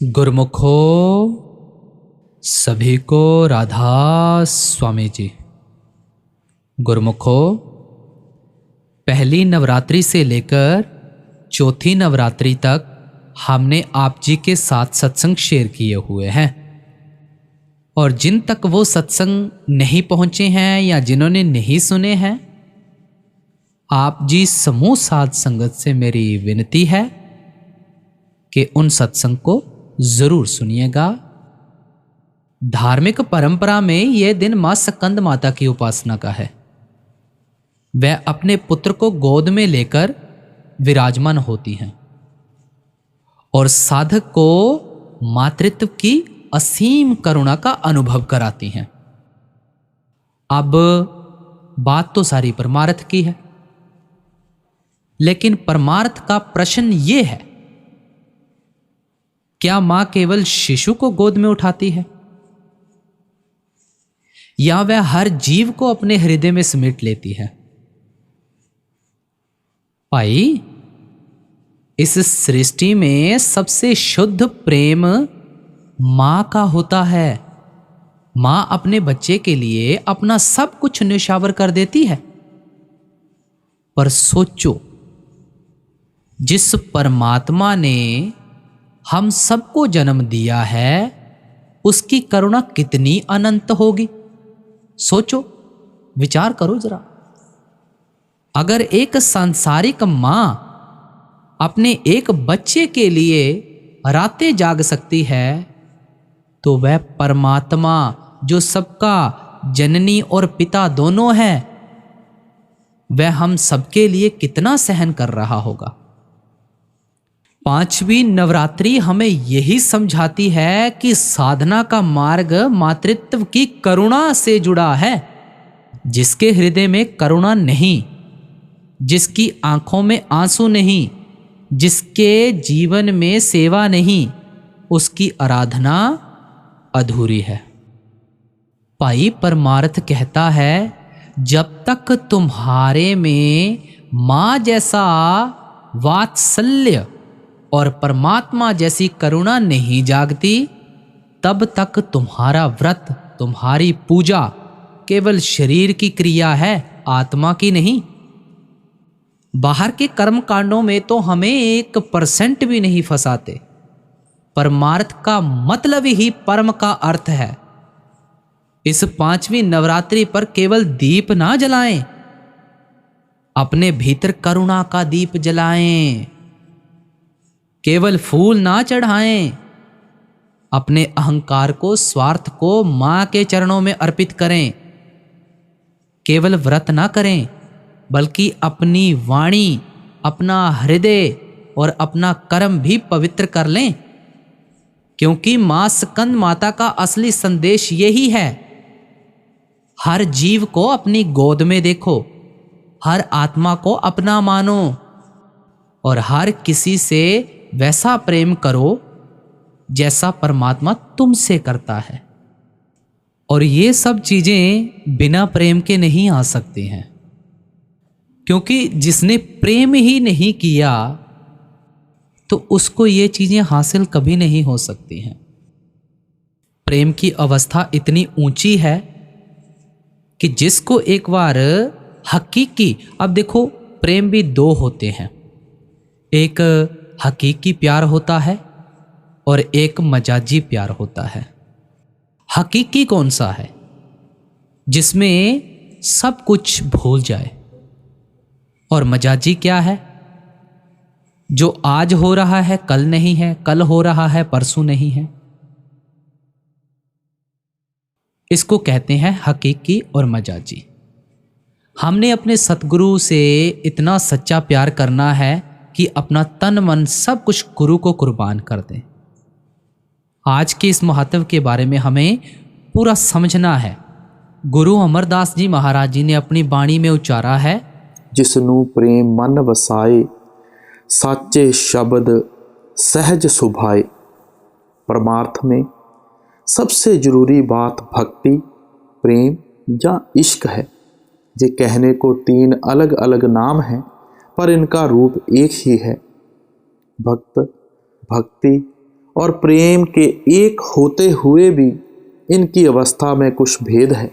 गुरुमुखो सभी को राधा स्वामी जी। गुरुमुखो, पहली नवरात्रि से लेकर चौथी नवरात्रि तक हमने आप जी के साथ सत्संग शेयर किए हुए हैं, और जिन तक वो सत्संग नहीं पहुंचे हैं या जिन्होंने नहीं सुने हैं, आप जी समूह साध संगत से मेरी विनती है कि उन सत्संग को जरूर सुनिएगा। धार्मिक परंपरा में यह दिन मां स्कंद माता की उपासना का है। वह अपने पुत्र को गोद में लेकर विराजमान होती हैं और साधक को मातृत्व की असीम करुणा का अनुभव कराती हैं। अब बात तो सारी परमार्थ की है, लेकिन परमार्थ का प्रश्न यह है, क्या मां केवल शिशु को गोद में उठाती है या वह हर जीव को अपने हृदय में समेट लेती है? भाई, इस सृष्टि में सबसे शुद्ध प्रेम मां का होता है। मां अपने बच्चे के लिए अपना सब कुछ न्यौछावर कर देती है। पर सोचो, जिस परमात्मा ने हम सबको जन्म दिया है, उसकी करुणा कितनी अनंत होगी। सोचो, विचार करो जरा। अगर एक सांसारिक मां अपने एक बच्चे के लिए रातें जाग सकती है, तो वह परमात्मा जो सबका जननी और पिता दोनों है, वह हम सबके लिए कितना सहन कर रहा होगा। पांचवी नवरात्रि हमें यही समझाती है कि साधना का मार्ग मातृत्व की करुणा से जुड़ा है। जिसके हृदय में करुणा नहीं, जिसकी आंखों में आंसू नहीं, जिसके जीवन में सेवा नहीं, उसकी आराधना अधूरी है। भाई, परमार्थ कहता है, जब तक तुम्हारे में मां जैसा वात्सल्य और परमात्मा जैसी करुणा नहीं जागती, तब तक तुम्हारा व्रत, तुम्हारी पूजा केवल शरीर की क्रिया है, आत्मा की नहीं। बाहर के कर्म कांडों में तो हमें 1% भी नहीं फंसाते। परमार्थ का मतलब ही परम का अर्थ है। इस पांचवी नवरात्रि पर केवल दीप ना जलाएं, अपने भीतर करुणा का दीप जलाएं। केवल फूल ना चढ़ाएं, अपने अहंकार को, स्वार्थ को मां के चरणों में अर्पित करें। केवल व्रत ना करें, बल्कि अपनी वाणी, अपना हृदय और अपना कर्म भी पवित्र कर लें, क्योंकि मां स्कंद माता का असली संदेश यही है। हर जीव को अपनी गोद में देखो, हर आत्मा को अपना मानो और हर किसी से वैसा प्रेम करो जैसा परमात्मा तुमसे करता है। और ये सब चीजें बिना प्रेम के नहीं आ सकती हैं, क्योंकि जिसने प्रेम ही नहीं किया तो उसको ये चीजें हासिल कभी नहीं हो सकती हैं। प्रेम की अवस्था इतनी ऊंची है कि जिसको एक बार हकीकी, अब देखो, प्रेम भी दो होते हैं। एक हकीकी प्यार होता है और एक मजाजी प्यार होता है। हकीकी कौन सा है? जिसमें सब कुछ भूल जाए। और मजाजी क्या है? जो आज हो रहा है कल नहीं है, कल हो रहा है परसों नहीं है। इसको कहते हैं हकीकी और मजाजी। हमने अपने सतगुरु से इतना सच्चा प्यार करना है कि अपना तन मन सब कुछ गुरु को कुर्बान कर दें। आज के इस महत्व के बारे में हमें पूरा समझना है। गुरु अमरदास जी महाराज जी ने अपनी बाणी में उच्चारा है, जिसनु प्रेम मन वसाए, साचे शब्द सहज सुभाए। परमार्थ में सबसे जरूरी बात भक्ति, प्रेम या इश्क है। ये कहने को 3 अलग अलग नाम हैं, पर इनका रूप एक ही है। भक्त, भक्ति और प्रेम के एक होते हुए भी इनकी अवस्था में कुछ भेद है।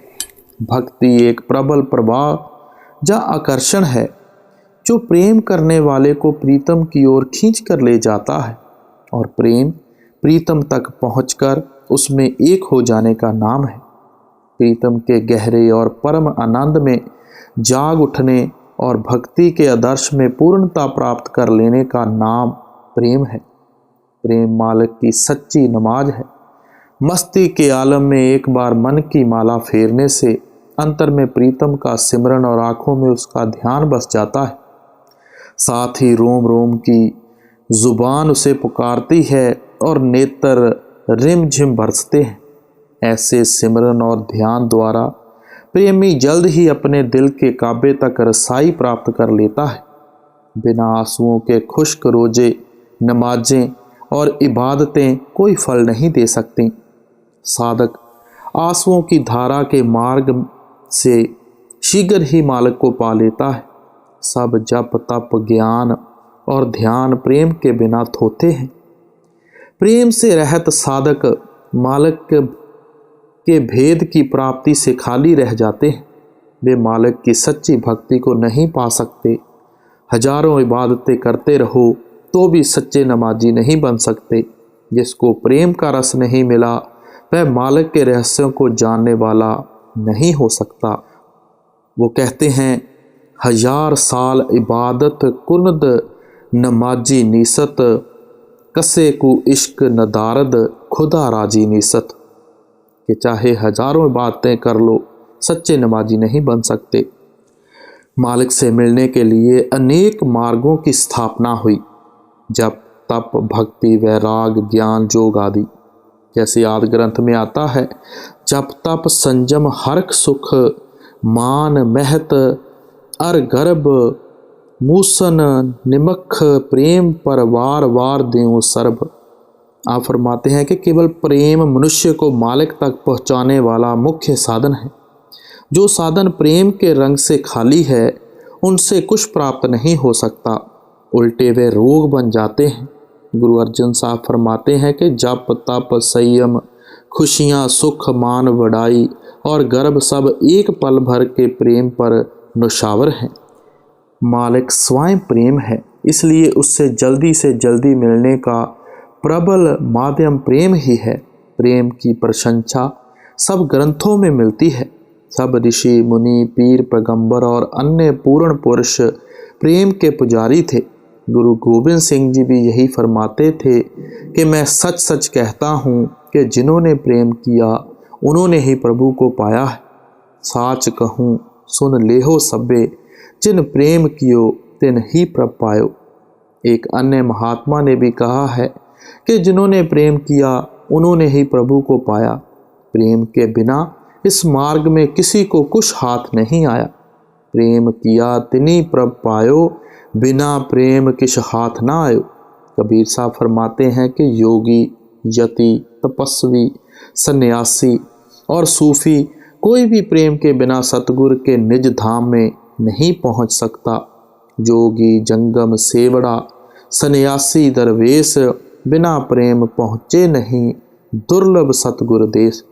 भक्ति एक प्रबल प्रभाव या आकर्षण है जो प्रेम करने वाले को प्रीतम की ओर खींच कर ले जाता है, और प्रेम प्रीतम तक पहुंचकर उसमें एक हो जाने का नाम है। प्रीतम के गहरे और परम आनंद में जाग उठने और भक्ति के आदर्श में पूर्णता प्राप्त कर लेने का नाम प्रेम है। प्रेम मालिक की सच्ची नमाज है। मस्ती के आलम में एक बार मन की माला फेरने से अंतर में प्रीतम का सिमरन और आंखों में उसका ध्यान बस जाता है। साथ ही रोम रोम की जुबान उसे पुकारती है और नेत्र रिमझिम बरसते हैं। ऐसे सिमरन और ध्यान द्वारा प्रेमी जल्द ही अपने दिल के काबे तक रसाई प्राप्त कर लेता है। बिना आंसुओं के खुश्क रोजे, नमाजें और इबादतें कोई फल नहीं दे सकती। साधक आंसुओं की धारा के मार्ग से शीघ्र ही मालिक को पा लेता है। सब जप तप ज्ञान और ध्यान प्रेम के बिना थोथे हैं। प्रेम से रहत साधक मालिक के भेद की प्राप्ति से खाली रह जाते हैं। वे मालिक की सच्ची भक्ति को नहीं पा सकते। हजारों इबादतें करते रहो तो भी सच्चे नमाजी नहीं बन सकते। जिसको प्रेम का रस नहीं मिला वह मालिक के रहस्यों को जानने वाला नहीं हो सकता। वो कहते हैं, 1000 साल इबादत कुनद नमाजी नीसत, कसे को इश्क नदारद खुदा राजी नीसत। कि चाहे हजारों इबादतें कर लो, सच्चे नमाजी नहीं बन सकते। मालिक से मिलने के लिए अनेक मार्गों की स्थापना हुई, जप तप भक्ति वैराग ज्ञान जोग आदि। जैसे आदि ग्रंथ में आता है, जप तप संयम हर्क सुख मान महत अर गर्भ मूसन निमख प्रेम पर वार वार देऊं सर्ब। आप फरमाते हैं कि केवल प्रेम मनुष्य को मालिक तक पहुंचाने वाला मुख्य साधन है। जो साधन प्रेम के रंग से खाली है उनसे कुछ प्राप्त नहीं हो सकता, उल्टे वे रोग बन जाते हैं। गुरु अर्जन साहब फरमाते हैं कि जप तप संयम खुशियाँ सुख मान वड़ाई और गर्भ सब एक पल भर के प्रेम पर नुशावर हैं। मालिक स्वयं प्रेम है, इसलिए उससे जल्दी से जल्दी मिलने का प्रबल माध्यम प्रेम ही है। प्रेम की प्रशंसा सब ग्रंथों में मिलती है। सब ऋषि मुनि पीर पैगंबर और अन्य पूर्ण पुरुष प्रेम के पुजारी थे। गुरु गोविंद सिंह जी भी यही फरमाते थे कि मैं सच सच कहता हूँ कि जिन्होंने प्रेम किया उन्होंने ही प्रभु को पाया है। साच कहूँ सुन लेहो सबे, जिन प्रेम कियो तिन ही प्रभ पायो। एक अन्य महात्मा ने भी कहा है कि जिन्होंने प्रेम किया उन्होंने ही प्रभु को पाया। प्रेम के बिना इस मार्ग में किसी को कुछ हाथ नहीं आया। प्रेम किया तिनी प्रभ पायो, बिना प्रेम किस हाथ ना आयो। कबीर साहब फरमाते हैं कि योगी यति तपस्वी सन्यासी और सूफी कोई भी प्रेम के बिना सतगुरु के निज धाम में नहीं पहुंच सकता। जोगी जंगम सेवड़ा सन्यासी दरवेश, बिना प्रेम पहुँचे नहीं दुर्लभ सतगुरु देश।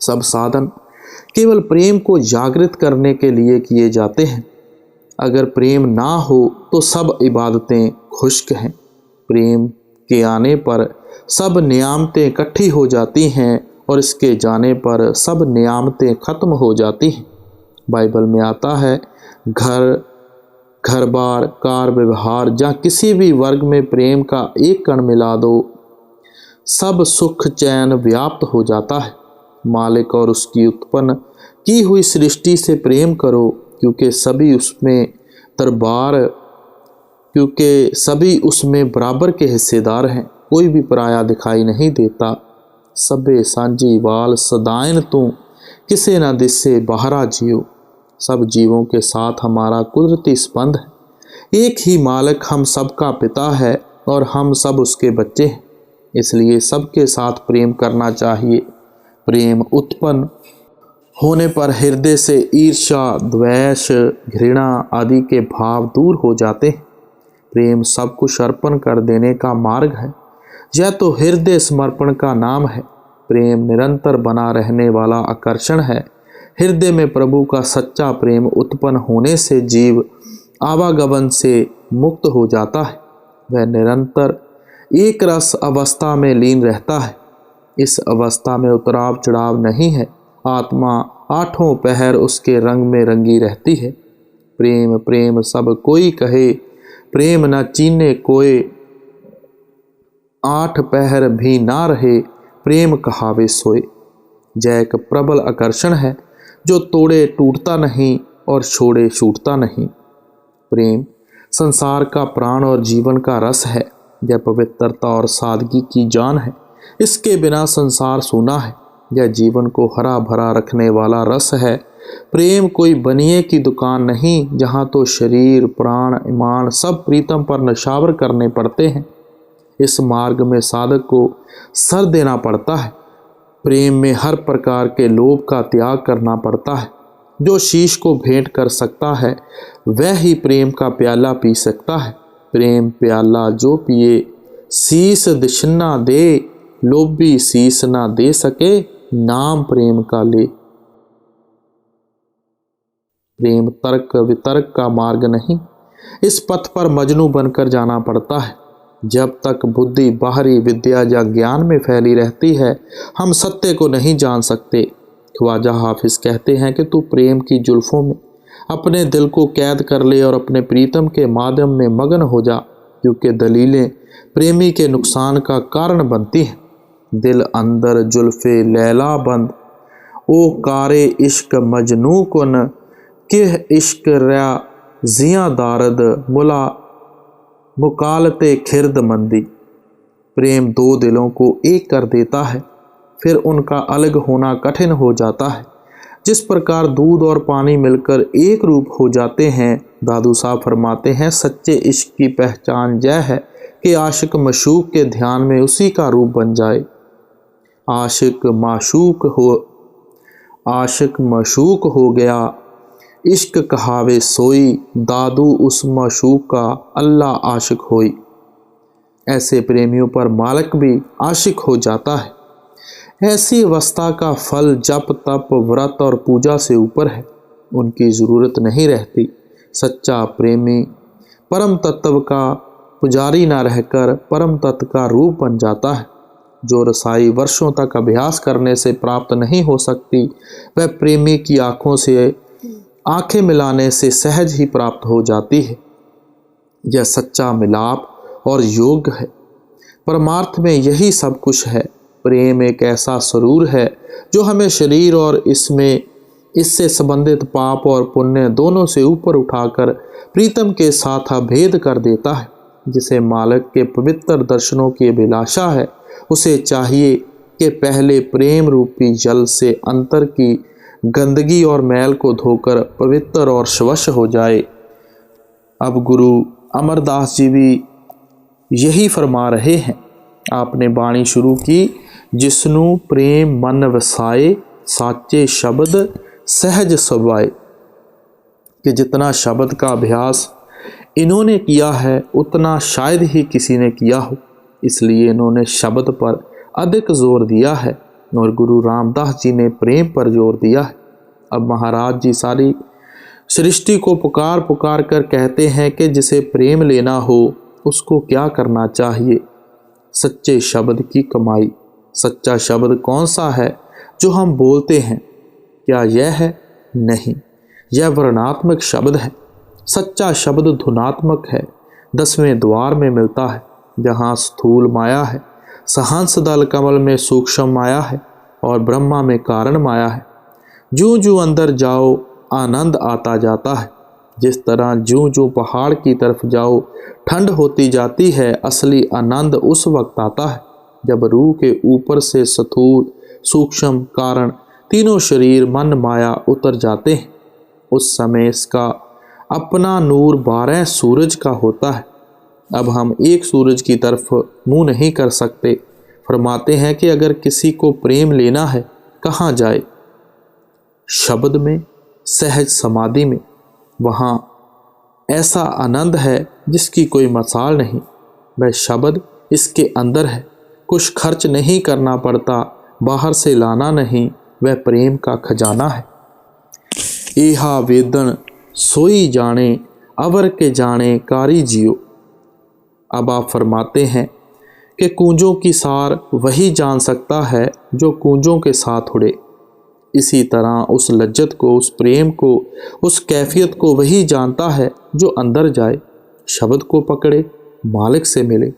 सब साधन केवल प्रेम को जागृत करने के लिए किए जाते हैं। अगर प्रेम ना हो तो सब इबादतें खुश्क हैं। प्रेम के आने पर सब नियामतें इकट्ठी हो जाती हैं और इसके जाने पर सब नियामतें खत्म हो जाती हैं। बाइबल में आता है, घर बार कार व्यवहार जहाँ किसी भी वर्ग में प्रेम का एक कण मिला दो, सब सुख चैन व्याप्त हो जाता है। मालिक और उसकी उत्पन्न की हुई सृष्टि से प्रेम करो, क्योंकि सभी उसमें बराबर के हिस्सेदार हैं। कोई भी पराया दिखाई नहीं देता। सबे सांझी वाल सदायन तू, किसे ना दिसे बाहरा जियो। सब जीवों के साथ हमारा कुदरती संबंध है। एक ही मालिक हम सबका पिता है और हम सब उसके बच्चे हैं। इसलिए सबके साथ प्रेम करना चाहिए। प्रेम उत्पन्न होने पर हृदय से ईर्ष्या द्वेष घृणा आदि के भाव दूर हो जाते हैं। प्रेम सब कुछ अर्पण कर देने का मार्ग है। यह तो हृदय समर्पण का नाम है। प्रेम निरंतर बना रहने वाला आकर्षण है। हृदय में प्रभु का सच्चा प्रेम उत्पन्न होने से जीव आवागमन से मुक्त हो जाता है। वह निरंतर एक रस अवस्था में लीन रहता है। इस अवस्था में उतराव चढ़ाव नहीं है। आत्मा आठों पहर उसके रंग में रंगी रहती है। प्रेम प्रेम सब कोई कहे, प्रेम न चीने कोय, आठ पहर भी ना रहे, प्रेम कहावे सोए। यह एक प्रबल आकर्षण है जो तोड़े टूटता नहीं और छोड़े छूटता नहीं। प्रेम संसार का प्राण और जीवन का रस है। यह पवित्रता और सादगी की जान है। इसके बिना संसार सूना है। यह जीवन को हरा भरा रखने वाला रस है। प्रेम कोई बनिए की दुकान नहीं जहाँ तो शरीर प्राण ईमान सब प्रीतम पर नशावर करने पड़ते हैं। इस मार्ग में साधक को सर देना पड़ता है। प्रेम में हर प्रकार के लोभ का त्याग करना पड़ता है। जो शीश को भेंट कर सकता है वह ही प्रेम का प्याला पी सकता है। प्रेम प्याला जो पिए शीस दिशना दे, लोभी शीस ना दे सके, नाम प्रेम का ले। प्रेम तर्क वितर्क का मार्ग नहीं। इस पथ पर मजनू बनकर जाना पड़ता है। जब तक बुद्धि बाहरी विद्या या ज्ञान में फैली रहती है हम सत्य को नहीं जान सकते। ख्वाजा हाफिज कहते हैं कि तू प्रेम की जुल्फों में अपने दिल को कैद कर ले और अपने प्रीतम के माध्यम में मगन हो जा, क्योंकि दलीलें प्रेमी के नुकसान का कारण बनती हैं। दिल अंदर जुल्फे लैला बंद, ओ कारे इश्क मजनू कुन, किह इश्क रया जिया दारद, मुला मुकालते खिरद मंदी। प्रेम दो दिलों को एक कर देता है, फिर उनका अलग होना कठिन हो जाता है। जिस प्रकार दूध और पानी मिलकर एक रूप हो जाते हैं, दादू साहब फरमाते हैं सच्चे इश्क की पहचान यह है कि आशिक मशूक के ध्यान में उसी का रूप बन जाए। आशिक मशूक हो गया, इश्क कहावे सोई, दादू उस मशूक का अल्लाह आशिक होई। ऐसे प्रेमियों पर मालिक भी आशिक हो जाता है। ऐसी अवस्था का फल जप तप व्रत और पूजा से ऊपर है। उनकी ज़रूरत नहीं रहती। सच्चा प्रेमी परम तत्व का पुजारी न रहकर परम तत्व का रूप बन जाता है। जो रसाई वर्षों तक अभ्यास करने से प्राप्त नहीं हो सकती, वह प्रेमी की आँखों से आंखें मिलाने से सहज ही प्राप्त हो जाती है। यह सच्चा मिलाप और योग है। परमार्थ में यही सब कुछ है। प्रेम एक ऐसा सरूर है जो हमें शरीर और इससे संबंधित पाप और पुण्य दोनों से ऊपर उठाकर प्रीतम के साथ अभेद कर देता है। जिसे मालिक के पवित्र दर्शनों की अभिलाषा है, उसे चाहिए कि पहले प्रेम रूपी जल से अंतर की गंदगी और मैल को धोकर पवित्र और स्वच्छ हो जाए। अब गुरु अमरदास जी भी यही फरमा रहे हैं। आपने बाणी शुरू की, जिसनु प्रेम मन वसाए, साचे शब्द सहज सुभाए। कि जितना शब्द का अभ्यास इन्होंने किया है उतना शायद ही किसी ने किया हो, इसलिए इन्होंने शब्द पर अधिक जोर दिया है और गुरु रामदास जी ने प्रेम पर जोर दिया है। अब महाराज जी सारी सृष्टि को पुकार पुकार कर कहते हैं कि जिसे प्रेम लेना हो उसको क्या करना चाहिए। सच्चे शब्द की कमाई। सच्चा शब्द कौन सा है जो हम बोलते हैं? क्या यह है? नहीं, यह वर्णात्मक शब्द है। सच्चा शब्द धुनात्मक है। 10वें द्वार में मिलता है, जहाँ स्थूल माया है, सहंस दल कमल में सूक्ष्म माया है और ब्रह्मा में कारण माया है। जूं जूं अंदर जाओ आनंद आता जाता है। जिस तरह जूं जूं पहाड़ की तरफ जाओ ठंड होती जाती है, असली आनंद उस वक्त आता है जब रूह के ऊपर से स्थूल सूक्ष्म कारण तीनों शरीर मन माया उतर जाते हैं। उस समय इसका अपना नूर 12 सूरज का होता है। अब हम एक सूरज की तरफ मुंह नहीं कर सकते। फरमाते हैं कि अगर किसी को प्रेम लेना है कहाँ जाए? शब्द में, सहज समाधि में। वहाँ ऐसा आनंद है जिसकी कोई मसाल नहीं। वह शब्द इसके अंदर है। कुछ खर्च नहीं करना पड़ता, बाहर से लाना नहीं, वह प्रेम का खजाना है। एहा वेदन सोई जाने, अवर के जाने कारी जियो। अब आप फरमाते हैं कि कूंजों की सार वही जान सकता है जो कूंजों के साथ उड़े। इसी तरह उस लज्जत को, उस प्रेम को, उस कैफियत को वही जानता है जो अंदर जाए, शब्द को पकड़े, मालिक से मिले।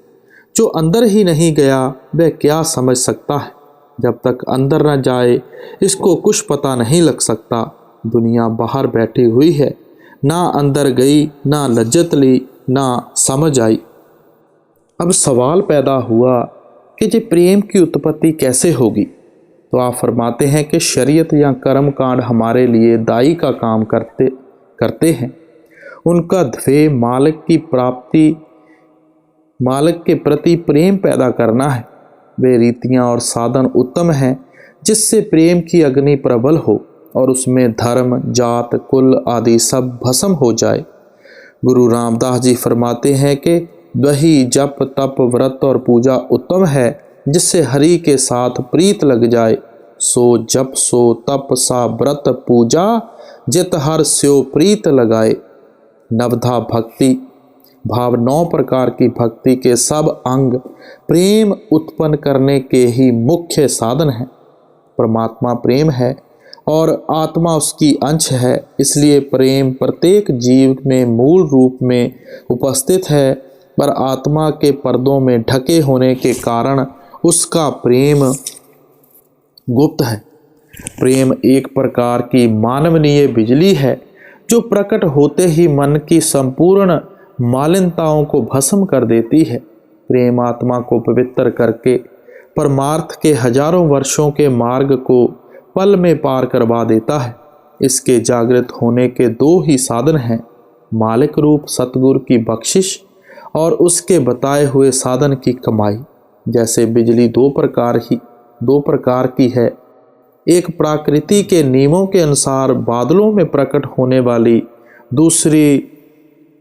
जो अंदर ही नहीं गया वह क्या समझ सकता है। जब तक अंदर न जाए इसको कुछ पता नहीं लग सकता। दुनिया बाहर बैठी हुई है, ना अंदर गई, ना लज्जत ली, ना समझ आई। अब सवाल पैदा हुआ कि ये प्रेम की उत्पत्ति कैसे होगी। तो आप फरमाते हैं कि शरीयत या कर्म कांड हमारे लिए दाई का काम करते हैं। उनका ध्येय मालिक की प्राप्ति, मालिक के प्रति प्रेम पैदा करना है। वे रीतियां और साधन उत्तम हैं जिससे प्रेम की अग्नि प्रबल हो और उसमें धर्म, जात, कुल आदि सब भस्म हो जाए। गुरु रामदास जी फरमाते हैं कि वही जप, तप, व्रत और पूजा उत्तम है जिससे हरि के साथ प्रीत लग जाए। सो जप सो तप सा व्रत पूजा, जित हर स्यो प्रीत लगाए। नवधा भक्ति भाव 9 प्रकार की भक्ति के सब अंग प्रेम उत्पन्न करने के ही मुख्य साधन हैं। परमात्मा प्रेम है और आत्मा उसकी अंश है, इसलिए प्रेम प्रत्येक जीव में मूल रूप में उपस्थित है, पर आत्मा के पर्दों में ढके होने के कारण उसका प्रेम गुप्त है। प्रेम एक प्रकार की मानवनीय बिजली है जो प्रकट होते ही मन की संपूर्ण मालिनताओं को भस्म कर देती है। प्रेम आत्मा को पवित्र करके परमार्थ के हजारों वर्षों के मार्ग को पल में पार करवा देता है। इसके जागृत होने के 2 ही साधन हैं, मालिक रूप सतगुरु की बख्शिश और उसके बताए हुए साधन की कमाई। जैसे बिजली 2 प्रकार की है, एक प्रकृति के नियमों के अनुसार बादलों में प्रकट होने वाली, दूसरी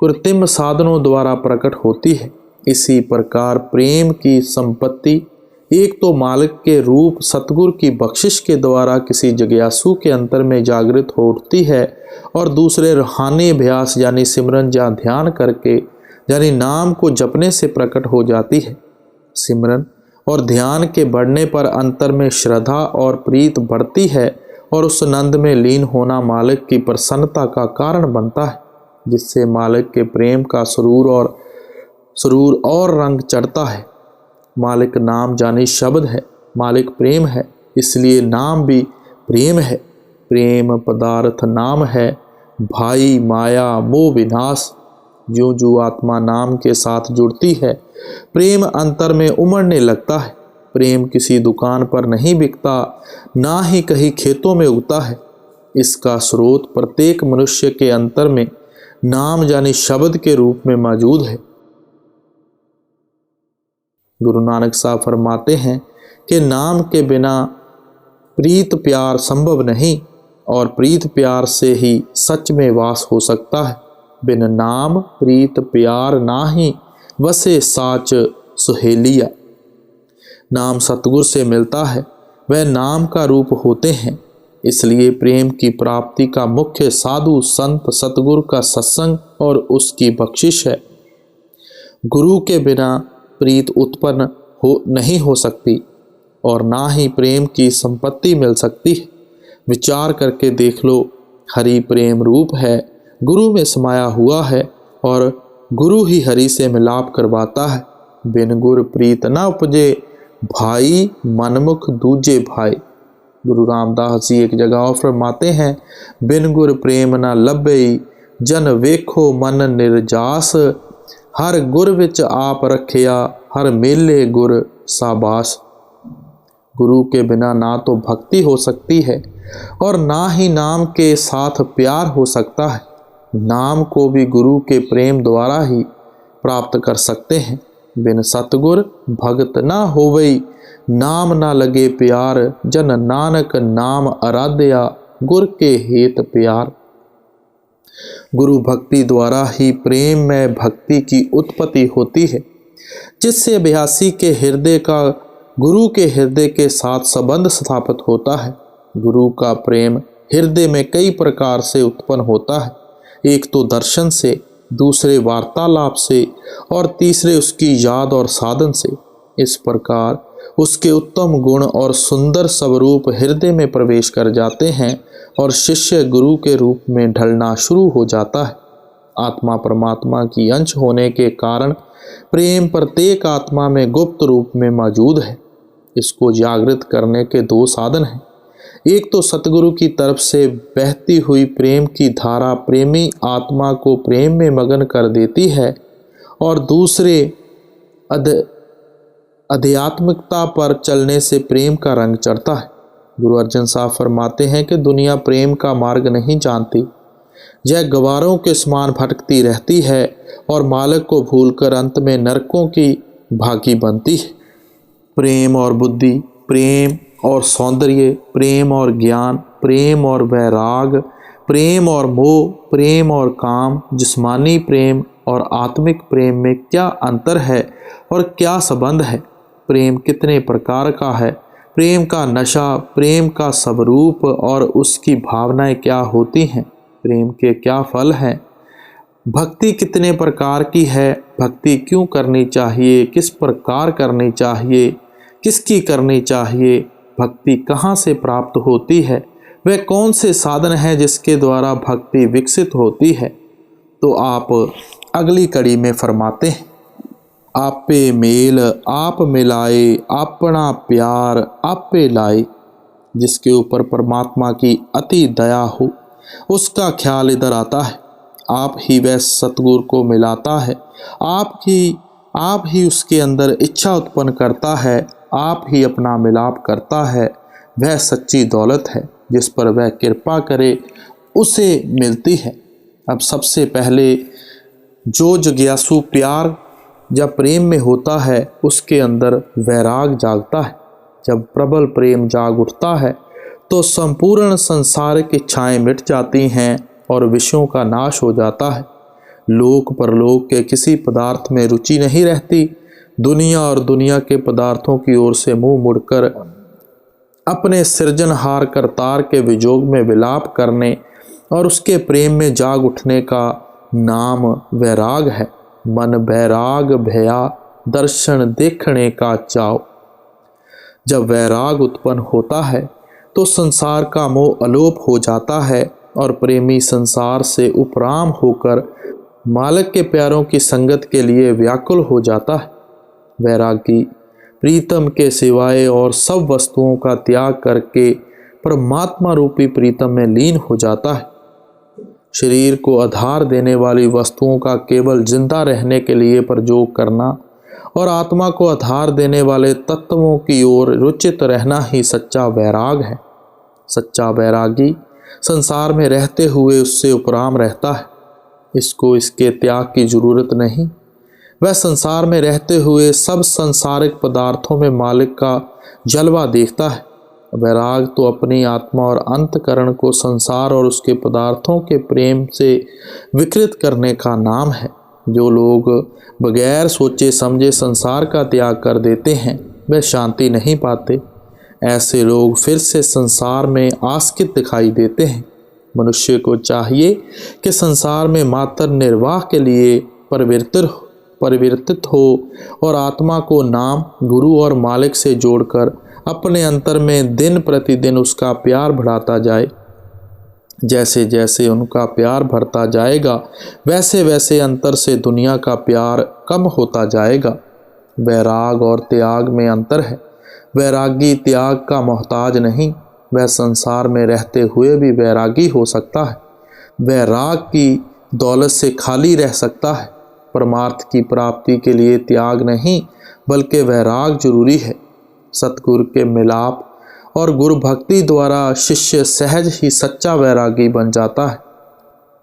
कृत्रिम साधनों द्वारा प्रकट होती है। इसी प्रकार प्रेम की संपत्ति एक तो मालिक के रूप सतगुरु की बख्शिश के द्वारा किसी जिज्ञासु के अंतर में जागृत हो उठती है और दूसरे रूहानी अभ्यास यानी सिमरन या ध्यान करके यानी नाम को जपने से प्रकट हो जाती है। सिमरन और ध्यान के बढ़ने पर अंतर में श्रद्धा और प्रीत बढ़ती है और उस नंद में लीन होना मालिक की प्रसन्नता का कारण बनता है, जिससे मालिक के प्रेम का सुरूर और रंग चढ़ता है। मालिक नाम जानी शब्द है, मालिक प्रेम है, इसलिए नाम भी प्रेम है। प्रेम पदार्थ नाम है, भाई माया मोह विनाश। जो जो आत्मा नाम के साथ जुड़ती है प्रेम अंतर में उमड़ने लगता है। प्रेम किसी दुकान पर नहीं बिकता, ना ही कहीं खेतों में उगता है। इसका स्रोत प्रत्येक मनुष्य के अंतर में नाम यानी शब्द के रूप में मौजूद है। गुरु नानक साहब फरमाते हैं कि नाम के बिना प्रीत प्यार संभव नहीं और प्रीत प्यार से ही सच में वास हो सकता है। बिन नाम प्रीत प्यार नाही, वसे साच सुहेलिया। नाम सतगुरु से मिलता है, वह नाम का रूप होते हैं। इसलिए प्रेम की प्राप्ति का मुख्य साधु संत सतगुरु का सत्संग और उसकी बख्शिश है। गुरु के बिना प्रीत उत्पन्न नहीं हो सकती और ना ही प्रेम की संपत्ति मिल सकती है। विचार करके देख लो, हरि प्रेम रूप है, गुरु में समाया हुआ है और गुरु ही हरि से मिलाप करवाता है। बिन गुर प्रीत न उपजे, भाई मनमुख दूजे भाई। गुरु रामदास जी एक जगह और फरमाते हैं, बिन गुर प्रेम न लभई, जन वेखो मन निर्जास। हर गुर विच आप रखिया, हर मेले गुर साबास। गुरु के बिना ना तो भक्ति हो सकती है और ना ही नाम के साथ प्यार हो सकता है। नाम को भी गुरु के प्रेम द्वारा ही प्राप्त कर सकते हैं। बिन सतगुर भगत ना होवई, नाम ना लगे प्यार। जन नानक नाम आराध्या, गुर के हेत प्यार। गुरु भक्ति द्वारा ही प्रेम में भक्ति की उत्पत्ति होती है, जिससे अभ्यासी के हृदय का गुरु के हृदय के साथ संबंध स्थापित होता है। गुरु का प्रेम हृदय में कई प्रकार से उत्पन्न होता है, एक तो दर्शन से, दूसरे वार्तालाप से और तीसरे उसकी याद और साधन से। इस प्रकार उसके उत्तम गुण और सुंदर स्वरूप हृदय में प्रवेश कर जाते हैं और शिष्य गुरु के रूप में ढलना शुरू हो जाता है। आत्मा परमात्मा की अंश होने के कारण प्रेम प्रत्येक आत्मा में गुप्त रूप में मौजूद है। इसको जागृत करने के दो साधन हैं। एक तो सतगुरु की तरफ से बहती हुई प्रेम की धारा प्रेमी आत्मा को प्रेम में मगन कर देती है और दूसरे आध्यात्मिकता पर चलने से प्रेम का रंग चढ़ता है। गुरु अर्जन साहब फरमाते हैं कि दुनिया प्रेम का मार्ग नहीं जानती, यह गवारों के समान भटकती रहती है और मालिक को भूलकर अंत में नरकों की भागी बनती है। प्रेम और बुद्धि, प्रेम और सौंदर्य, प्रेम और ज्ञान, प्रेम और वैराग, प्रेम और मोह, प्रेम और काम, जिस्मानी प्रेम और आत्मिक प्रेम में क्या अंतर है और क्या संबंध है? प्रेम कितने प्रकार का है? प्रेम का नशा, प्रेम का स्वरूप और उसकी भावनाएं क्या होती हैं? प्रेम के क्या फल हैं? भक्ति कितने प्रकार की है? भक्ति क्यों करनी चाहिए? किस प्रकार करनी चाहिए? किसकी करनी चाहिए? भक्ति कहाँ से प्राप्त होती है? वह कौन से साधन है जिसके द्वारा भक्ति विकसित होती है? तो आप अगली कड़ी में फरमाते हैं, आपे मेल आप मिलाए, अपना प्यार आपे लाए। जिसके ऊपर परमात्मा की अति दया हो उसका ख्याल इधर आता है। आप ही वह सतगुरु को मिलाता है, आप ही उसके अंदर इच्छा उत्पन्न करता है, आप ही अपना मिलाप करता है। वह सच्ची दौलत है, जिस पर वह कृपा करे उसे मिलती है। अब सबसे पहले जो जिज्ञासु प्यार जब प्रेम में होता है उसके अंदर वैराग जागता है। जब प्रबल प्रेम जाग उठता है तो संपूर्ण संसारिक इच्छाएं मिट जाती हैं और विषयों का नाश हो जाता है। लोक परलोक के किसी पदार्थ में रुचि नहीं रहती। दुनिया और दुनिया के पदार्थों की ओर से मुंह मुड़कर अपने सृजनहार करतार के विजोग में विलाप करने और उसके प्रेम में जाग उठने का नाम वैराग है। मन बैराग भया दर्शन देखने का चाव। जब वैराग उत्पन्न होता है तो संसार का मोह अलोप हो जाता है और प्रेमी संसार से उपराम होकर मालिक के प्यारों की संगत के लिए व्याकुल हो जाता है। वैरागी प्रीतम के सिवाय और सब वस्तुओं का त्याग करके परमात्मा रूपी प्रीतम में लीन हो जाता है। शरीर को आधार देने वाली वस्तुओं का केवल जिंदा रहने के लिए प्रयोग करना और आत्मा को आधार देने वाले तत्वों की ओर रुचित रहना ही सच्चा वैराग है। सच्चा वैरागी संसार में रहते हुए उससे उपराम रहता है। इसको इसके त्याग की जरूरत नहीं। वह संसार में रहते हुए सब संसारिक पदार्थों में मालिक का जलवा देखता है। वैराग तो अपनी आत्मा और अंतकरण को संसार और उसके पदार्थों के प्रेम से विकृत करने का नाम है। जो लोग बगैर सोचे समझे संसार का त्याग कर देते हैं वे शांति नहीं पाते। ऐसे लोग फिर से संसार में आस्कित दिखाई देते हैं। मनुष्य को चाहिए कि संसार में मात्र निर्वाह के लिए परिवर्तित हो और आत्मा को नाम, गुरु और मालिक से जोड़कर अपने अंतर में दिन प्रतिदिन उसका प्यार बढ़ाता जाए। जैसे जैसे उनका प्यार बढ़ता जाएगा वैसे वैसे अंतर से दुनिया का प्यार कम होता जाएगा। वैराग और त्याग में अंतर है। वैरागी त्याग का मोहताज नहीं, वह संसार में रहते हुए भी वैरागी हो सकता है। वैराग की दौलत से खाली रह सकता है। परमार्थ की प्राप्ति के लिए त्याग नहीं बल्कि वैराग जरूरी है। सतगुरु के मिलाप और गुरु भक्ति द्वारा शिष्य सहज ही सच्चा वैरागी बन जाता है।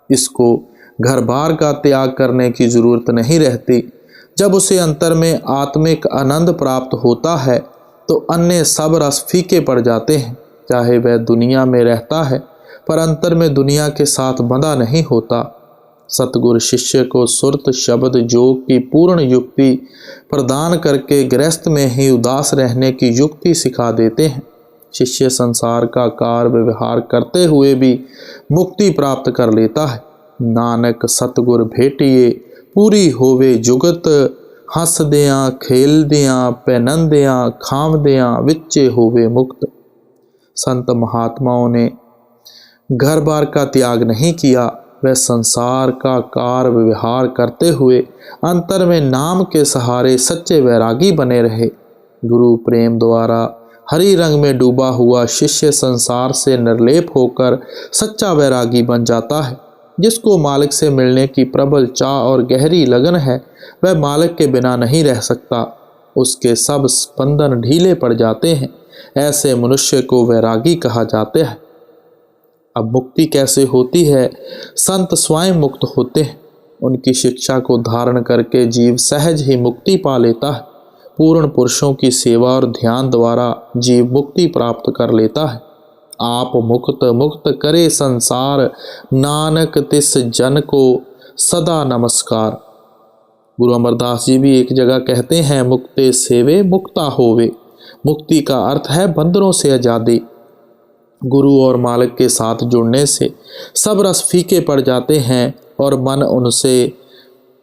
इसको घर बार का त्याग करने की जरूरत नहीं रहती। जब उसे अंतर में आत्मिक आनंद प्राप्त होता है तो अन्य सब रस फीके पड़ जाते हैं। चाहे वह दुनिया में रहता है पर अंतर में दुनिया के साथ बंधा नहीं होता। सतगुरु शिष्य को सुरत शब्द योग की पूर्ण युक्ति प्रदान करके गृहस्थ में ही उदास रहने की युक्ति सिखा देते हैं। शिष्य संसार का कार्य व्यवहार करते हुए भी मुक्ति प्राप्त कर लेता है। नानक सतगुर भेटिए पूरी होवे जुगत, हसदियाँ खेलदियाँ पैनंदियाँ खावदियाँ विच्चे होवे मुक्त। संत महात्माओं ने घर बार का त्याग नहीं किया, वह संसार का कार्य व्यवहार करते हुए अंतर में नाम के सहारे सच्चे वैरागी बने रहे। गुरु प्रेम द्वारा हरि रंग में डूबा हुआ शिष्य संसार से निर्लेप होकर सच्चा वैरागी बन जाता है। जिसको मालिक से मिलने की प्रबल चाह और गहरी लगन है, वह मालिक के बिना नहीं रह सकता। उसके सब स्पंदन ढीले पड़ जाते हैं। ऐसे मनुष्य को वैरागी कहा जाता है। अब मुक्ति कैसे होती है? संत स्वयं मुक्त होते हैं। उनकी शिक्षा को धारण करके जीव सहज ही मुक्ति पा लेता है। पूर्ण पुरुषों की सेवा और ध्यान द्वारा जीव मुक्ति प्राप्त कर लेता है। आप मुक्त मुक्त करे संसार, नानक तिस जन को सदा नमस्कार। गुरु अमरदास जी भी एक जगह कहते हैं, मुक्ते सेवे मुक्ता होवे। मुक्ति का अर्थ है बंधनों से आज़ादी। गुरु और मालिक के साथ जुड़ने से सब रस फीके पड़ जाते हैं और मन उनसे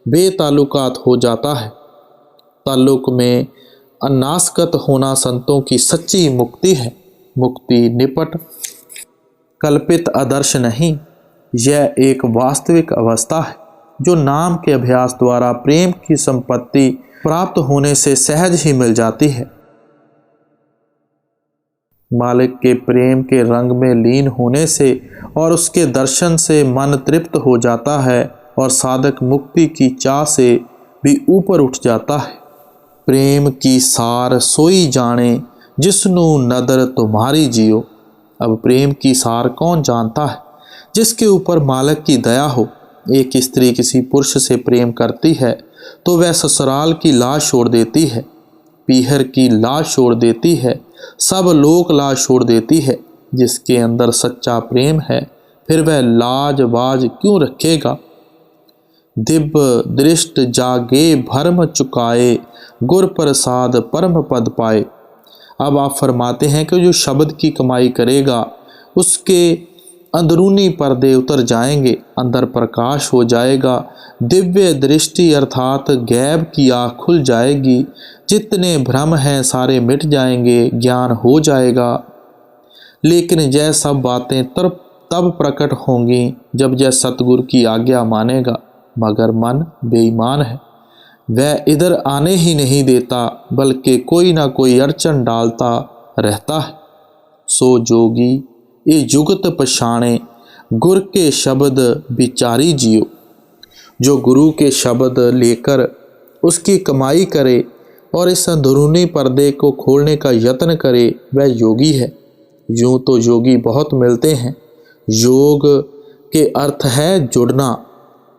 बेताल्लुकात हो जाता है। ताल्लुक में अनासकत होना संतों की सच्ची मुक्ति है। मुक्ति निपट कल्पित आदर्श नहीं, यह एक वास्तविक अवस्था है जो नाम के अभ्यास द्वारा प्रेम की संपत्ति प्राप्त होने से सहज ही मिल जाती है। मालिक के प्रेम के रंग में लीन होने से और उसके दर्शन से मन तृप्त हो जाता है और साधक मुक्ति की चाह से भी ऊपर उठ जाता है। प्रेम की सार सोई जाने, जिसनु नदर तुम्हारी जियो। अब प्रेम की सार कौन जानता है? जिसके ऊपर मालिक की दया हो। एक स्त्री किसी पुरुष से प्रेम करती है तो वह ससुराल की लाज छोड़ देती है, पीहर की लाज छोड़ देती है, सब लोक लाज छोड़ देती है। जिसके अंदर सच्चा प्रेम है फिर वह लाज बाज क्यों रखेगा? दिव्य दृष्ट जागे भरम चुकाए, गुर प्रसाद परम पद पाए। अब आप फरमाते हैं कि जो शब्द की कमाई करेगा उसके अंदरूनी पर्दे उतर जाएंगे, अंदर प्रकाश हो जाएगा। दिव्य दृष्टि अर्थात गैब की आँख खुल जाएगी। जितने भ्रम हैं सारे मिट जाएंगे, ज्ञान हो जाएगा। लेकिन यह सब बातें तब प्रकट होंगी जब यह सतगुरु की आज्ञा मानेगा। मगर मन बेईमान है, वह इधर आने ही नहीं देता बल्कि कोई ना कोई अड़चन डालता रहता है। सो जोगी ये जुगत पछाणे, गुर के शब्द विचारी जियो। जो गुरु के शब्द लेकर उसकी कमाई करे और इस अंदरूनी पर्दे को खोलने का यत्न करे, वह योगी है। यूँ तो योगी बहुत मिलते हैं। योग के अर्थ है जुड़ना।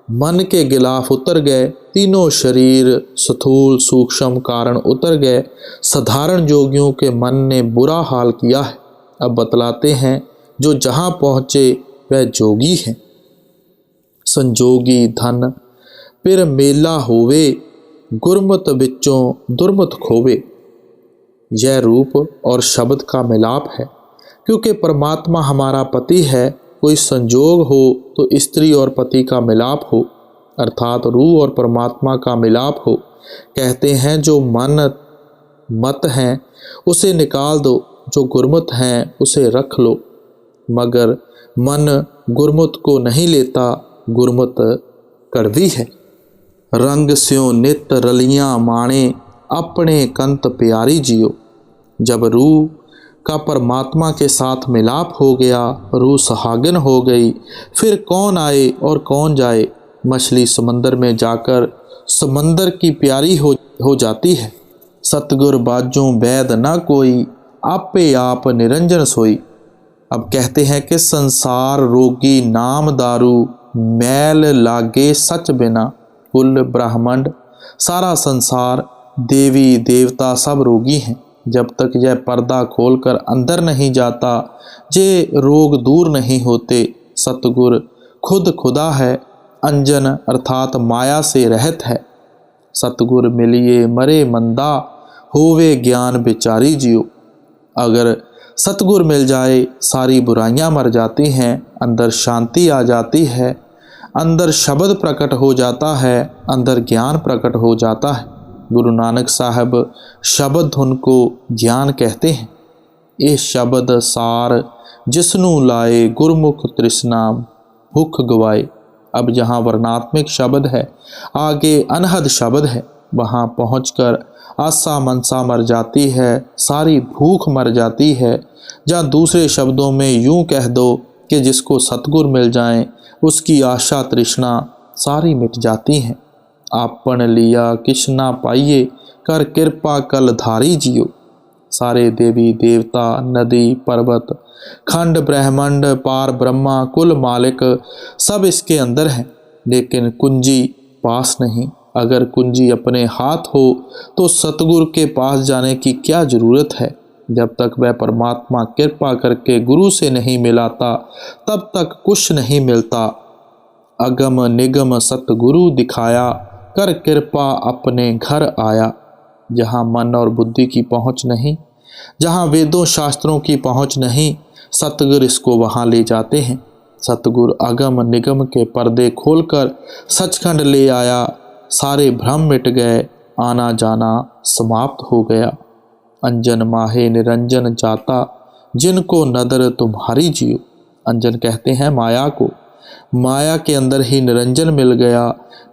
मन के गिलाफ उतर गए, तीनों शरीर स्थूल सूक्ष्म कारण उतर गए। साधारण योगियों के मन ने बुरा हाल किया है। अब बतलाते हैं जो जहाँ पहुँचे वह जोगी है। संजोगी धन फिर मेला होवे, गुरमत बिच्चों दुर्मत खोवे। यह रूप और शब्द का मिलाप है, क्योंकि परमात्मा हमारा पति है। कोई संजोग हो तो स्त्री और पति का मिलाप हो, अर्थात रूह और परमात्मा का मिलाप हो। कहते हैं जो मन मत हैं उसे निकाल दो, जो गुरमुत हैं उसे रख लो। मगर मन गुरमुत को नहीं लेता, गुरमुत कड़वी है। रंग स्यों नित रलियां माणे, अपने कंत प्यारी जियो। जब रूह का परमात्मा के साथ मिलाप हो गया, रूह सुहागिन हो गई, फिर कौन आए और कौन जाए। मछली समंदर में जाकर समंदर की प्यारी हो जाती है। सतगुर बाजों वैद न कोई, आपे आप निरंजन सोई। अब कहते हैं कि संसार रोगी नाम दारू, मैल लागे सच बिना। कुल ब्रह्मांड सारा संसार देवी देवता सब रोगी हैं। जब तक यह पर्दा खोलकर अंदर नहीं जाता, ये रोग दूर नहीं होते। सतगुर खुद खुदा है, अंजन अर्थात माया से रहत है। सतगुर मिलिए मरे मंदा, होवे ज्ञान विचारी जियो। अगर सतगुर मिल जाए सारी बुराइयां मर जाती हैं, अंदर शांति आ जाती है, अंदर शब्द प्रकट हो जाता है, अंदर ज्ञान प्रकट हो जाता है। गुरु नानक साहब शब्द धुन को ज्ञान कहते हैं। ये शब्द सार जिसनू लाए, गुरमुख तृष्णा भूख गवाए। अब जहाँ वर्णात्मक शब्द है, आगे अनहद शब्द है, वहाँ पहुंचकर आशा मनसा मर जाती है, सारी भूख मर जाती है। जहाँ दूसरे शब्दों में यूं कह दो कि जिसको सतगुर मिल जाए उसकी आशा तृष्णा सारी मिट जाती हैं। आपन लिया किछ ना पाइए, कर कृपा कल धारी जियो। सारे देवी देवता, नदी पर्वत, खंड ब्रह्मांड, पार ब्रह्मा, कुल मालिक सब इसके अंदर है, लेकिन कुंजी पास नहीं। अगर कुंजी अपने हाथ हो तो सतगुरु के पास जाने की क्या ज़रूरत है। जब तक वह परमात्मा कृपा करके गुरु से नहीं मिलाता तब तक कुछ नहीं मिलता। अगम निगम सतगुरु दिखाया, कर कृपा अपने घर आया। जहाँ मन और बुद्धि की पहुँच नहीं, जहाँ वेदों शास्त्रों की पहुँच नहीं, सतगुरु इसको वहाँ ले जाते हैं। सतगुरु अगम निगम के पर्दे खोलकर सचखंड ले आया। सारे भ्रम मिट गए, आना जाना समाप्त हो गया। अंजन माहे निरंजन जाता, जिनको नदर तुम्हारी जियो। अंजन कहते हैं माया को। माया के अंदर ही निरंजन मिल गया।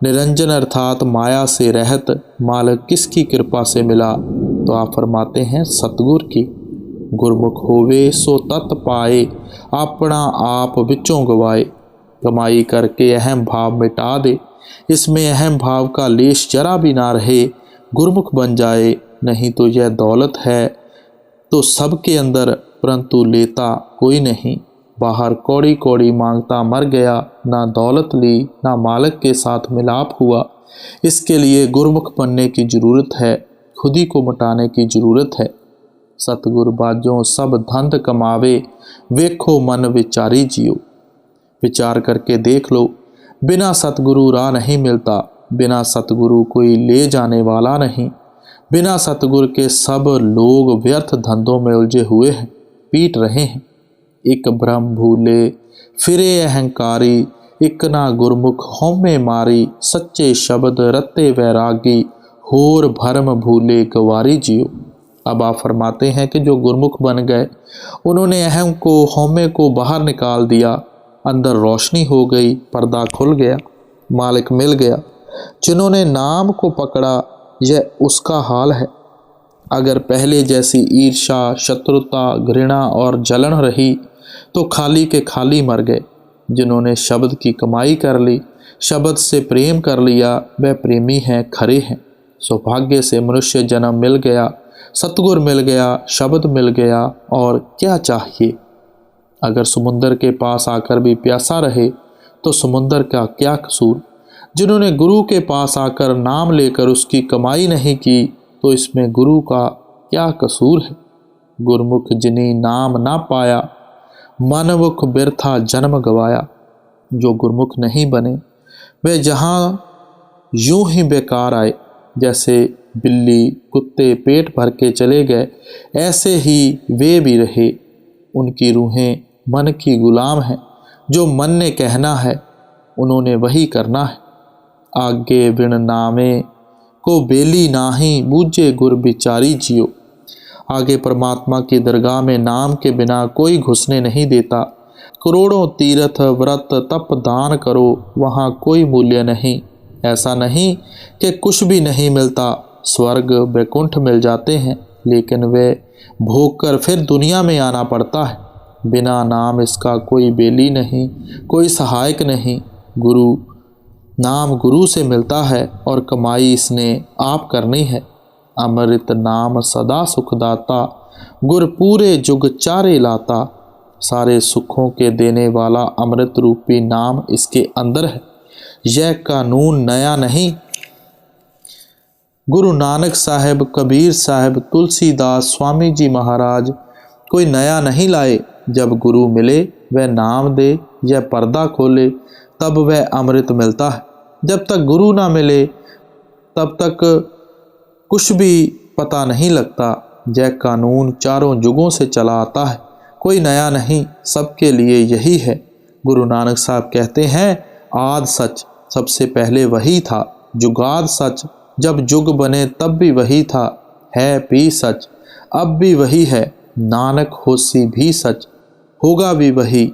निरंजन अर्थात माया से रहत मालिक किसकी कृपा से मिला? तो आप फरमाते हैं सतगुर की। गुरमुख होवे सो तत् पाए, अपना आप विचों गवाए। कमाई करके अहम भाव मिटा दे, इसमें अहम भाव का लेश जरा भी ना रहे, गुरमुख बन जाए। नहीं तो यह दौलत है तो सबके अंदर, परंतु लेता कोई नहीं। बाहर कौड़ी कौड़ी मांगता मर गया, ना दौलत ली, ना मालिक के साथ मिलाप हुआ। इसके लिए गुरमुख बनने की ज़रूरत है, खुद ही को मिटाने की ज़रूरत है। सतगुर बाजों सब धंध कमावे, वेखो मन विचारी जियो। विचार करके देख लो, बिना सतगुरु राह नहीं मिलता, बिना सतगुरु कोई ले जाने वाला नहीं। बिना सतगुरु के सब लोग व्यर्थ धंधों में उलझे हुए हैं, पीट रहे हैं। एक ब्रह्म भूले फिरे अहंकारी, एक ना गुरमुख होमे मारी। सच्चे शब्द रत्ते वैरागी, होर भरम भूले गवारी जियो। अब आप फरमाते हैं कि जो गुरमुख बन गए उन्होंने अहम को, होमे को बाहर निकाल दिया, अंदर रोशनी हो गई, पर्दा खुल गया, मालिक मिल गया। जिन्होंने नाम को पकड़ा यह उसका हाल है। अगर पहले जैसी ईर्ष्या, शत्रुता, घृणा और जलन रही तो खाली के खाली मर गए। जिन्होंने शब्द की कमाई कर ली, शब्द से प्रेम कर लिया, वह प्रेमी हैं, खरे हैं। सौभाग्य से मनुष्य जन्म मिल गया, सतगुर मिल गया, शब्द मिल गया, और क्या चाहिए। अगर समुंदर के पास आकर भी प्यासा रहे तो समुंदर का क्या कसूर। जिन्होंने गुरु के पास आकर नाम लेकर उसकी कमाई नहीं की तो इसमें गुरु का क्या कसूर है। गुरमुख जिन्हीं नाम ना पाया, मनमुख बिरथा जन्म गवाया। जो गुरमुख नहीं बने वे जहाँ यूं ही बेकार आए। जैसे बिल्ली कुत्ते पेट भर के चले गए, ऐसे ही वे भी रहे। उनकी रूहें मन की गुलाम हैं। जो मन ने कहना है उन्होंने वही करना है। आगे बिन नामे को बेली नाही, बूझे गुर बिचारी जियो। आगे परमात्मा की दरगाह में नाम के बिना कोई घुसने नहीं देता। करोड़ों तीर्थ व्रत तप दान करो, वहाँ कोई मूल्य नहीं। ऐसा नहीं कि कुछ भी नहीं मिलता, स्वर्ग वैकुंठ मिल जाते हैं, लेकिन वे भोग कर फिर दुनिया में आना पड़ता है। बिना नाम इसका कोई बेली नहीं, कोई सहायक नहीं। गुरु नाम गुरु से मिलता है और कमाई इसने आप करनी है। अमृत नाम सदा सुखदाता, गुर पूरे जुग चारे लाता। सारे सुखों के देने वाला अमृत रूपी नाम इसके अंदर है। यह कानून नया नहीं। गुरु नानक साहब, कबीर साहब, तुलसीदास, स्वामी जी महाराज कोई नया नहीं लाए। जब गुरु मिले वह नाम दे, यह पर्दा खोले, तब वह अमृत मिलता है। जब तक गुरु ना मिले तब तक कुछ भी पता नहीं लगता। यह कानून चारों युगों से चला आता है, कोई नया नहीं, सबके लिए यही है। गुरु नानक साहब कहते हैं, आद सच सबसे पहले वही था, जुगाद सच जब युग बने तब भी वही था, है भी सच अब भी वही है, नानक होसी भी सच होगा भी वही।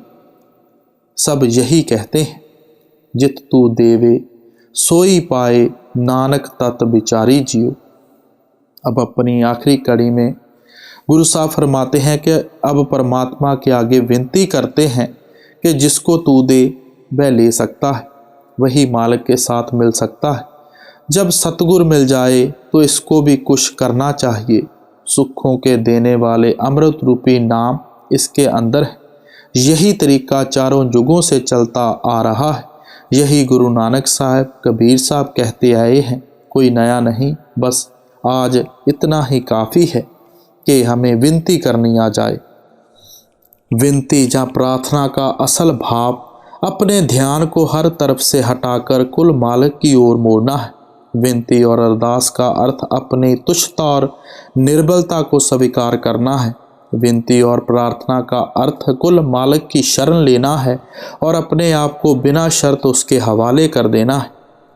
सब यही कहते हैं, जित तू देवे सोई पाए, नानक तत् विचारी जियो। अब अपनी आखिरी कड़ी में गुरु साहब फरमाते हैं कि अब परमात्मा के आगे विनती करते हैं कि जिसको तू दे वह ले सकता है, वही मालिक के साथ मिल सकता है। जब सतगुर मिल जाए तो इसको भी कुछ करना चाहिए। सुखों के देने वाले अमृत रूपी नाम इसके अंदर है। यही तरीका चारों युगों से चलता आ रहा है। यही गुरु नानक साहब, कबीर साहब कहते आए हैं, कोई नया नहीं। बस आज इतना ही काफ़ी है कि हमें विनती करनी आ जाए। विनती या प्रार्थना का असल भाव अपने ध्यान को हर तरफ से हटाकर कुल मालिक की ओर मोड़ना है। विनती और अरदास का अर्थ अपनी तुच्छता और निर्बलता को स्वीकार करना है। विनती और प्रार्थना का अर्थ कुल मालिक की शरण लेना है और अपने आप को बिना शर्त उसके हवाले कर देना है।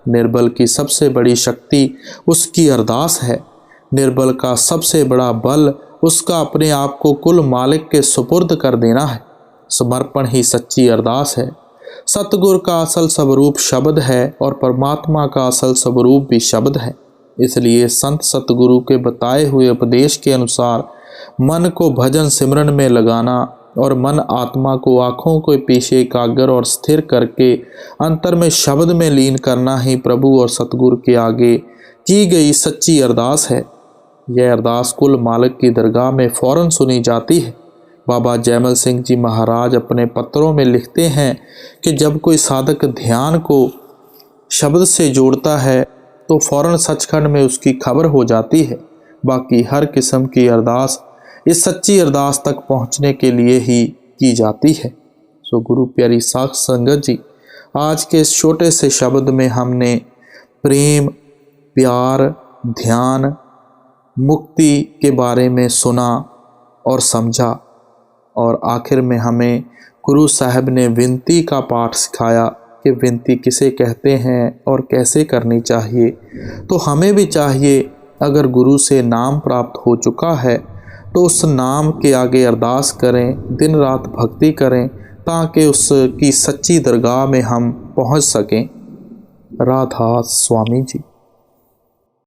निर्बल की सबसे बड़ी शक्ति उसकी अरदास है। निर्बल का सबसे बड़ा बल उसका अपने आप को कुल मालिक के सुपुर्द कर देना है। समर्पण ही सच्ची अरदास है। सतगुर का असल स्वरूप शब्द है और परमात्मा का असल स्वरूप भी शब्द है। इसलिए संत सतगुरु के बताए हुए उपदेश के अनुसार मन को भजन सिमरन में लगाना और मन आत्मा को आँखों के पीछे एकाग्र और स्थिर करके अंतर में शब्द में लीन करना ही प्रभु और सतगुरु के आगे की गई सच्ची अरदास है। यह अरदास कुल मालिक की दरगाह में फ़ौरन सुनी जाती है। बाबा जयमल सिंह जी महाराज अपने पत्रों में लिखते हैं कि जब कोई साधक ध्यान को शब्द से जोड़ता है तो फ़ौरन सचखंड में उसकी खबर हो जाती है। बाकी हर किस्म की अरदास इस सच्ची अरदास तक पहुंचने के लिए ही की जाती है। सो गुरु प्यारी साख संगत जी, आज के इस छोटे से शब्द में हमने प्रेम, प्यार, ध्यान, मुक्ति के बारे में सुना और समझा, और आखिर में हमें गुरु साहब ने विनती का पाठ सिखाया कि विनती किसे कहते हैं और कैसे करनी चाहिए। तो हमें भी चाहिए, अगर गुरु से नाम प्राप्त हो चुका है तो उस नाम के आगे अरदास करें, दिन रात भक्ति करें, ताकि उसकी सच्ची दरगाह में हम पहुंच सकें। राधा स्वामी जी।